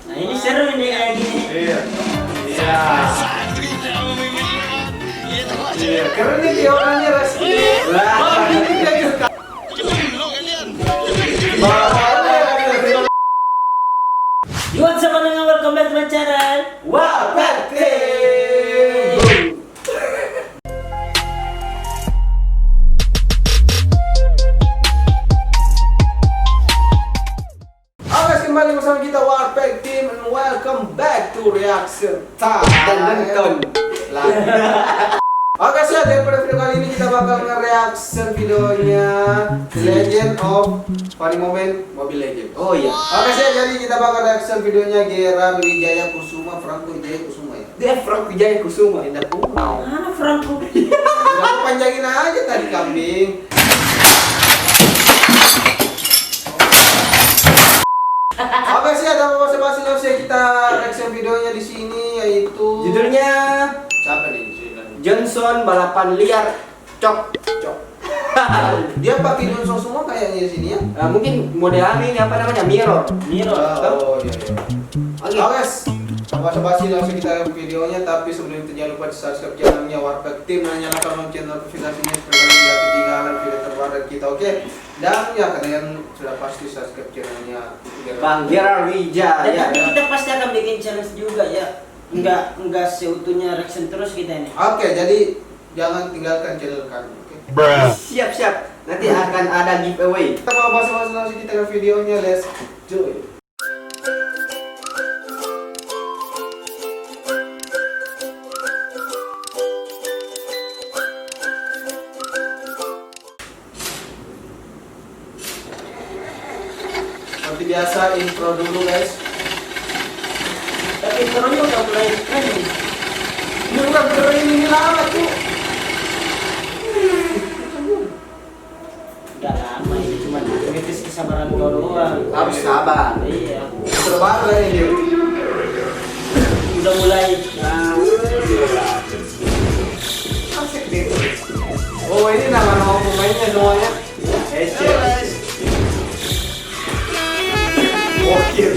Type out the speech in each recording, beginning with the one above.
Nah ini seru ini kayak gini. Iya. Iya. Iya, keren nih dia orangnya Reski. Lah, ini dia juga. What's up, welcome back to my channel. Wah, kembali bersama kita Warpack Team and welcome back to Reaction Time. Oke, siap, daripada video kali ini kita bakal nge-reaction videonya The Legend of Funny Moment Mobile Legends. Oh iya. Oke, siap, jadi kita bakal reaction videonya Geran Wijaya Kusuma, Franco Wijaya Kusuma ya. Dia Franco Wijaya Kusuma, tidak punya. Mana Franco? Udah panjangin aja tadi kambing. Oke, sih ada basa-basi langsung kita reaction videonya di sini yaitu Judulnya siapa nih? Johnson Balapan Liar Cok. Dia pakai Johnson semua kayaknya di sini ya. Mungkin modelannya ini apa namanya? Mirror. Oh iya iya. Oke, basa-basi langsung kita ke videonya, tapi sebelum itu jangan lupa di subscribe channelnya Warpack Team dan nyalakan lonceng notifikasinya supaya kalian tidak ketinggalan video terbaru dari kita, oke? Dan ya kalian sudah pasti subscribe channelnya Bang Geran Wijaya. Tapi kita pasti akan bikin challenge juga ya. Enggak seutuhnya reaction terus kita ini. Oke, jadi jangan tinggalkan channel kami, oke? Siap. Nanti akan ada giveaway. Kita mau basa-basi langsung kita ke videonya, let's do it. Seperti biasa intro dulu guys. Tapi intronya udah mulai keren. Ini bukan keren, ini lama tuh. Udah lama ini cuma ngetes kesabaran kau doang. Harus sabar. Iya. Terbaru ya ini. Udah mulai. Asik deh. Oh, ini nama-nama pemainnya semuanya. Ece. Bokir.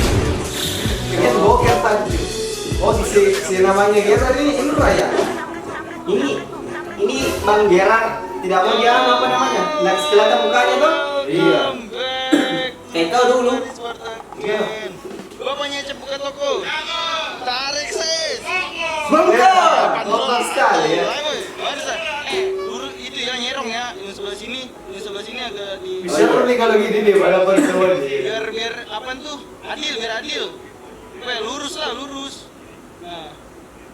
Kalian bokir tadi. Oh, si namanya Geran ini Indra ya? Ini Bang Geran, tidak mau dia apa namanya? Nggak kelihatan mukanya tuh. Iya. Kayak kau dulu. Iya. Bapaknya Cep buka toko. Tarik sis. Bangga. Total sekali ya. Lurus itu ya nyerong ya. Yang sebelah sini agak di. Bisa nih kalau gini nih balapan semua nih. Biar apa tuh? Biar adil. Lurus lah, lurus. Nah,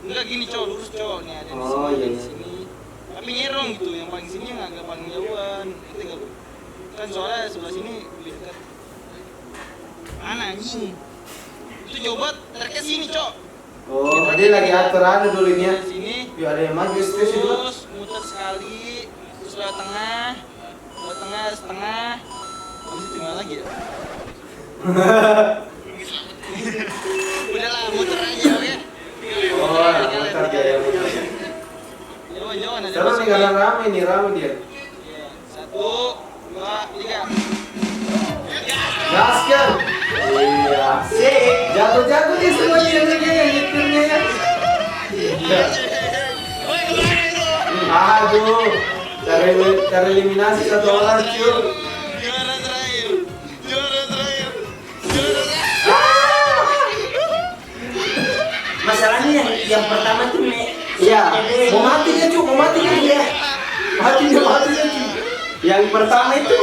enggak gini cowok, lurus cowok nih ada di sini. Oh, iya. Di sini. Tapi nyerong gitu, yang paling sini yang agak paling jauhan. Ngerti enggak lu? Kan soalnya sebelah sini lebih dekat. Mana anjing? Itu coba terkes sini, Cok. Oh, dia lagi atur anu dulu ini ya. Di sini. Ya ada yang maju stres itu. Terus muter sekali, terus lewat tengah, setengah. Habis itu tinggal lagi ya. Udahlah, muter aja, oke? Oh, muter dia ya muter. Jauh-jauhan ada. Seru nih karena rame dia. Iya. 1, 2, 3. Gaskan. Iya. Sik. Jago-jago dia semuanya yang nyetirnya ya. Iya. Aduh. Cara eliminasi satu orang cuy. Juara terakhir. Masalahnya yang pertama tuh Iya. Mau mati dia cuy, Mati dia cuy. Yang pertama itu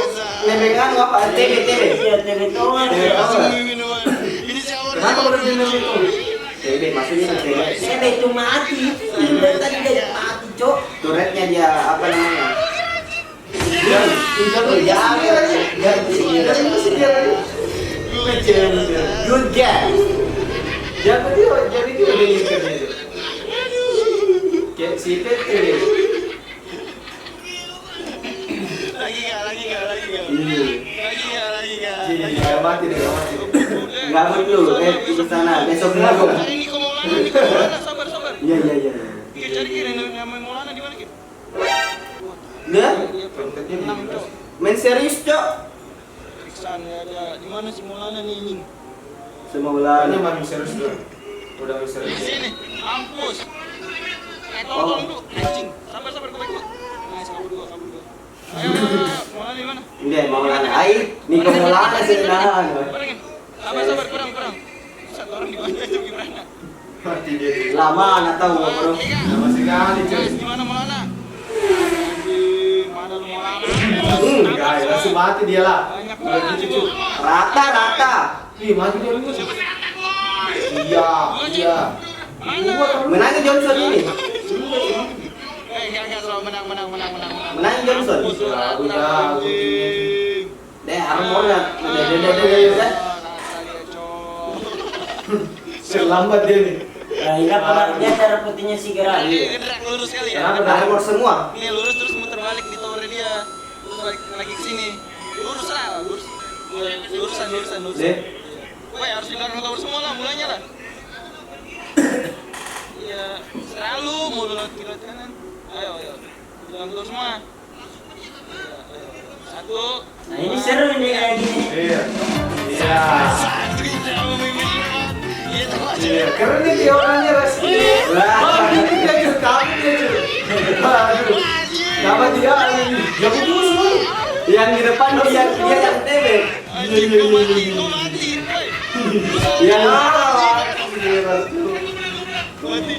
nebengan apa? TV. Iya, TV doang. Ini siapa? Kenapa udah minum itu? TV maksudnya TV. TV itu mati. Ini tadi dia mati, Cok. Turretnya dia apa namanya? Good guy. Jadi dia udah nyetir itu. Kayak si Petri. Lagi enggak? Iya, mati deh. Gabut lu, ke sana. Besok lagi. Ini kok Maulana, sabar. Iya. Kita cari kira namanya Maulana di mana, Kit? Dia Dia menang, Cok. main serius, Cok. Periksaan ya ada. Di mana si Maulana nih, anjing? Semua bola. Ini mah serius tuh. Udah Di serius. sini, mampus. Tolong dulu, anjing. Sabar gue baik lu. Nice, kabur gua. Ayo, mau di mana? Ini mau lana. Ai, Niko mau lana senang. Barengin. Sabar, kurang. Satu orang di bawah itu gimana? Mati dia. Lama nggak tahu bro. Sama sekali cuy. Guys, gimana mau lana? Anjing, mana lu mau lana? Guys, langsung mati dia lah. Banyak Udah banget cucu. Rata. Ih, mati dia lu. Iya. Mana? Menangin Johnson ini. Enggak selalu menang. Menangin Johnson. Udah. Deh, armornya. Deh. Terlambat dia nih. Nah, ini apa dia cara putihnya si Gerak. Gerak lurus kali ya. Armor semua. Ini lurus terus muter balik di towernya dia. Terus balik lagi ke sini. Lurus. Lurusan. Deh. Woi, harus di belakang tower semua lah mulanya lah. Iya, selalu mau belok kiri kanan. Ayo. Di belakang tower semua. Ayo. Satu. Nah, ini seru ini kayak gini. Iya. Satu kita memimpin. Iya, tahu aja. Iya, keren nih dia orangnya Reski. Wah, ini dia cuy, kamu dia cuy. Aduh. Dapat dia ini. Jago dulu semua. Yang di depan dia yang tebek. Anjing, kau mati, woi. Yang Mati.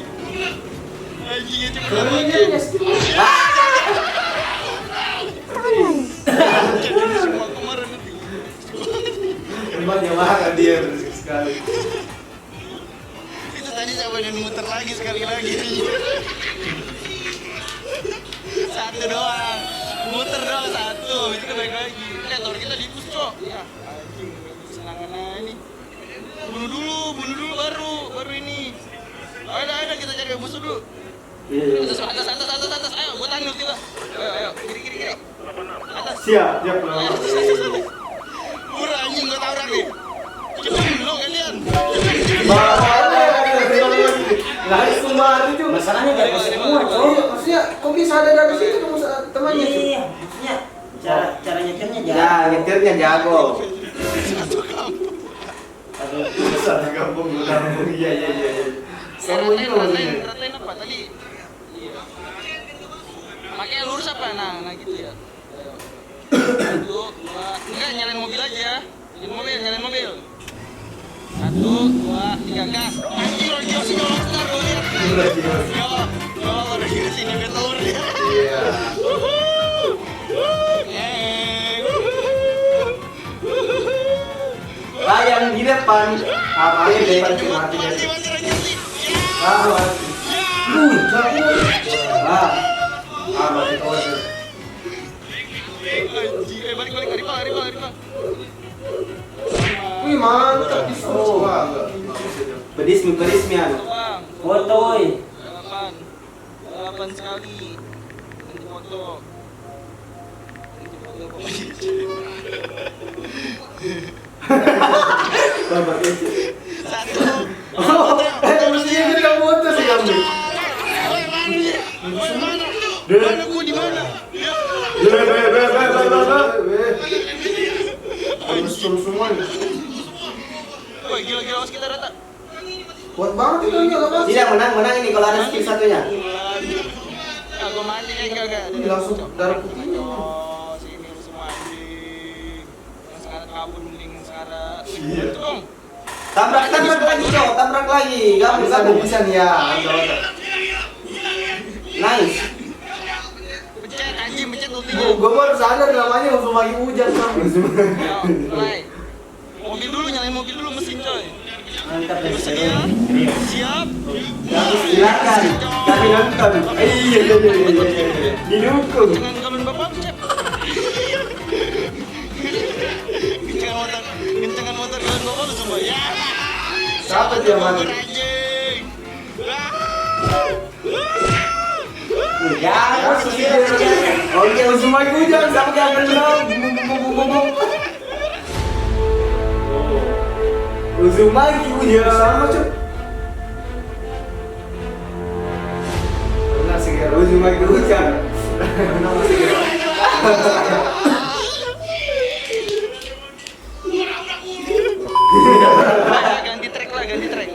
Anjing itu Keren mati. dia Reski. Jadi semua kemarin itu. Emang dia makan dia berisik sekali. Itu tadi siapa yang muter lagi sekali lagi. Satu doang. Muter doang satu. Itu kan baik lagi. Lihat tower kita dipus, Cok. Ya, anjing. Serangan aja ini. Bunuh dulu baru ini. Ada kita cari musuh dulu. Atas. Ayo, gua tahan ulti gua. Ayo. Kiri. Atas. Siap, dia pulang. Murah anjing gua tabrak nih. Cepet lo kalian. Langsung mati cuy. Masalahnya gak bisa semua, Oh, cowok. maksudnya kok bisa ada dari situ kamu temannya cuy? Iya, maksudnya cara nyetirnya Ya, jago. nyetirnya jago. Satu kampung. Satu kampung. Iya. Ratain apa tadi? Iya. Makanya lurus apa? Nah gitu ya. Ayo. Satu, dua, enggak nyalain mobil aja. Nyalain mobil. Satu, dua, tiga, gas. Anjing Ron Josi nyolong star gue lihat. Ya Allah, udah sini betul dia. Iya. Yang di depan. Apalagi di depan mati. Mati Ron Josi. Mati. Mati kau. Anjing, balik, Rival. Wih, mantap disuruh banget. Perismian. Bang. Foto, woi. Balapan sekali. Nanti foto pokoknya. Satu. Mestinya kita foto sih kamu. Woi, mana? Mana gua di mana? Ya. Harus semua nih. Woi, gila awas kita rata. Kuat banget itu enggak apa? Tidak menang ini kalau ada skill satunya. Ah, gua mandi enggak. Ini langsung darah putihnya. Oh, sini lu semua anjing. Yang sekarang kabur mending sekarang. Iya. Itu dong. Tabrak lagi, Cok. Tabrak lagi. Gabung. Bisa nih ya. Nice. Pencet anjing, pencet ultinya. Gue baru sadar namanya langsung lagi hujan kan. Ayo, mulai. Nyalain mobil dulu mesin coy. Mantap ya. Bersedia? Siap? Silakan. Kami nonton. Iya. Didukung. Jangan galon bapak, cep. Kencangan motor galon bapak lu semua. Ya. Siapa dia mana? Anjing. Ya, oh iya, semua hujan sama kayak belum. Uzumaki hujan. Sama cuy. Benar sih ya. Uzumaki hujan. Benar sih ya.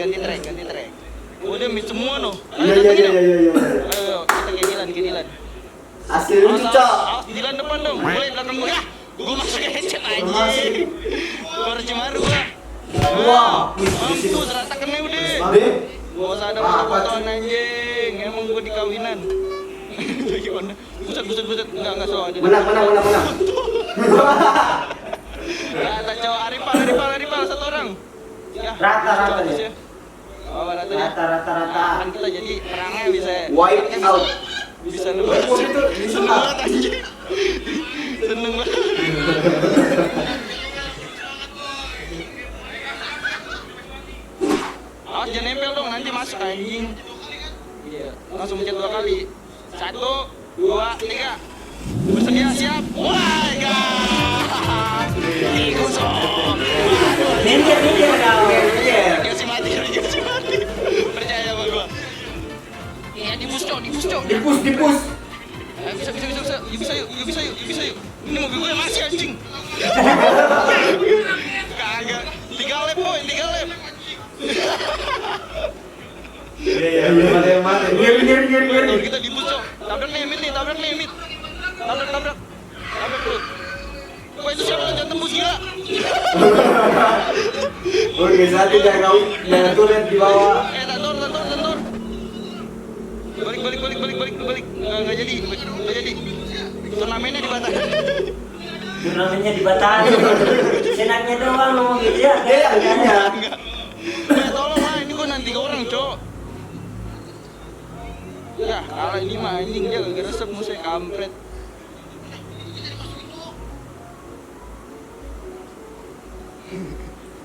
ganti track. Udah mid semua noh. Iya. Ayo, kita ke Dilan. Asli lucu, Cok. Dilan depan dong. Mulai belakang gua. Gua masuk headset aja. Baru Cimaru gua. Wah, Mampus rata kena udah. Deh. Gua usah ada foto-fotoan anjing. Emang gua di kawinan. Gimana? Buset. Enggak so. Menang. Rata cowok Arifal satu orang. Ya, Rata coba dia. ya. Oh, ratanya. Rata. Kan kita jadi perangnya bisa Wipe out. bisa nebak. Seneng banget anjing. Seneng banget. Awas jangan nempel dong, nanti masuk anjing. Iya, langsung mencet 2 kali. 1, 2, 3. Bersedia, siap. Wah, gas. Kosong. Minggir dong. Dikasih mati. Percaya sama gua. Iya, dipus cok. Dipus. Bisa yuk. Ini mobil gue masih anjing. Kagak. 3 lap boy, 3 lap. Iya. Tuh, kita dipus cok. Tabrak nih. Tabrak tuh. Wah, itu siapa yang tembus gila? Oke, satu jangan turun di bawah. Tentor. Balik. Nggak jadi. Turnamennya dibatalkan. Turnamennya dibatalkan. Senangnya doang ngomong gitu ya. Iya. Tolong lah, ini gua nanti 3 orang, cok. Ya, kalah ini mah anjing dia gak resep musuh kampret.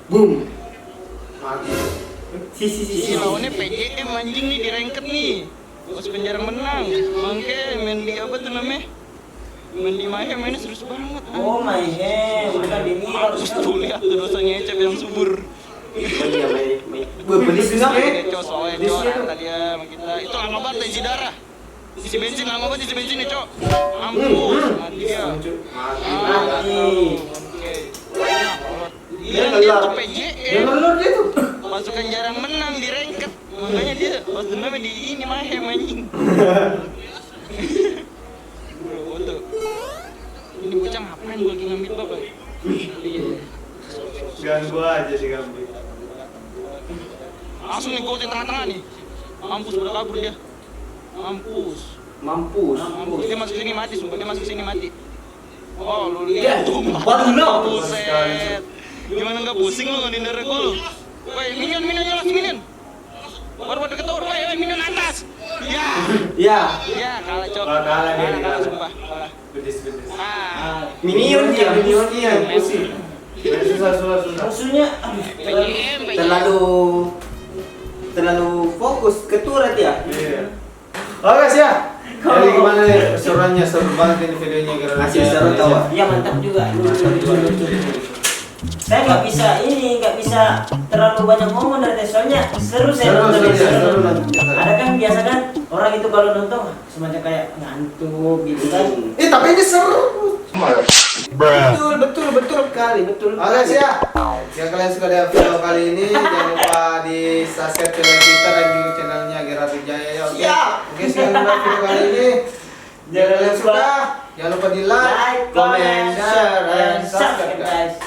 Boom. Mati. Ini lawannya PJM anjing nih di ranked nih. Bos penjara menang. Bangke main di apa tuh namanya? Main di Mayhem mainnya serius banget. Oh my god, udah dini. Terus tuh lihat tuh dosanya Ecep yang subur. Iya, baik. Benis juga, Cok, soalnya cok rata dia sama kita. Itu lama banget isi darah. Isi bensin lama banget ya cok. Mampus, mati dia. Mati. Oke. Dia Dia ngelar. tuh PJM. Dia ngelur dia tuh. Pasukan jarang menang di ranked. Makanya dia pas dendamnya di ini Mayhem anjing. Bro, foto. Ini bocah ngapain gua lagi ngambil bapak? Iya. Ganggu aja sih ganggu. Langsung nih gol di tengah-tengah nih. Mampus udah kabur dia. Mampus. Mampus. Dia masuk sini mati, sumpah dia masuk sini mati. Oh, lu lihat tuh. Waduh, no. Buset. Gimana enggak pusing lu ngadin darah gua lu? Woi, minion jelas minion. Baru ketur, woi, minion atas. Ya. Ya, kalah cok. Kalah dia, Kalah sumpah. Kalah. Bedes. Minion dia. Pusing. Susah. Musuhnya PJM. Terlalu fokus ke turret ya. Iya. Oke guys ya. Jadi gimana nih seruannya, seru banget ini videonya kira-kira. Masih seru tahu. Iya mantap juga. Saya nggak bisa terlalu banyak ngomong dari tadi, soalnya seru saya nonton ini. Seru. Ada kan biasa kan orang itu kalau nonton semacam kayak ngantuk gitu kan. Tapi ini seru. Betul kali. Oke guys ya. Jika kalian suka dengan video kali ini, jangan lupa di subscribe channel kita dan juga channelnya Gerard Wijaya ya. Oke. Siap. Oke, sekian dulu video kali ini. Jika kalian suka, jangan lupa di like, comment, share, and subscribe guys.